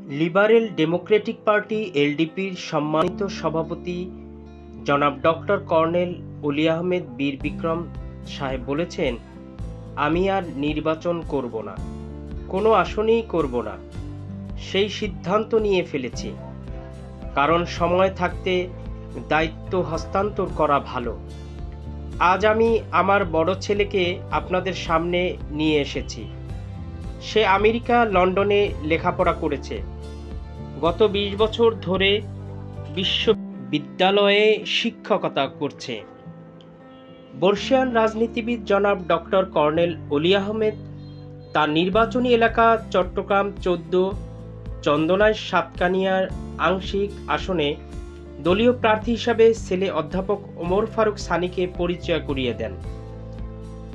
Liberal Democratic party এলডিপির সম্মানিত সভাপতি জনাব ডক্টর কর্নেল অলি আহমেদ বীর বিক্রম সাহেব বলেছেন, আমি আর নির্বাচন করব না, কোনো আসনেই করব না। সেই সিদ্ধান্ত নিয়ে ফেলেছি, কারণ সময় থাকতে দায়িত্ব হস্তান্তর করা ভালো। আজ আমি আমার বড় ছেলেকে আপনাদের সামনে নিয়ে এসেছি। সে আমেরিকা লন্ডনে লেখাপড়া করেছে। গত 20 বছর ধরে বিশ্ববিদ্যালয়ে শিক্ষকতা করছে। বর্ষিয়ান রাজনীতিবিদ জনাব ডক্টর কর্নেল অলি আহমেদ তার নির্বাচনী এলাকা চট্টগ্রাম 14 চন্দনাইশ সাতকানিয়ার আংশিক আসনে দলীয় প্রার্থী হিসাবে ছেলে অধ্যাপক ওমর ফারুক সানিকে পরিচয় করিয়ে দেন।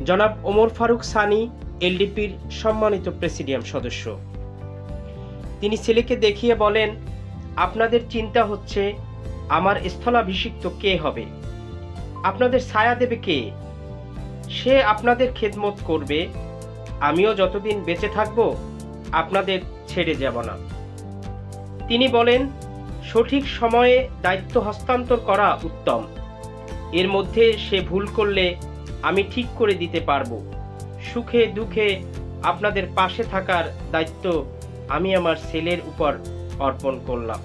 জনাব ওমর ফারুক সানি এলডিপির সম্মানিত প্রেসিডিয়াম সদস্য। তিনি ছেলেকে দেখিয়ে বলেন, আপনাদের চিন্তা হচ্ছে আমার স্থলাভিষিক্ত কে হবে, আপনাদের ছায়া দেবে কে? সে আপনাদের খেদমত করবে। আমিও যতদিন বেঁচে থাকব আপনাদের ছেড়ে যাব না। তিনি বলেন, সঠিক সময়ে দায়িত্ব হস্তান্তর করা উত্তম। এর মধ্যে সে ভুল করলে আমি ঠিক করে দিতে পারবো। সুখে দুঃখে আপনাদের পাশে থাকার দায়িত্ব আমি আমার ছেলের উপর অর্পণ করলাম।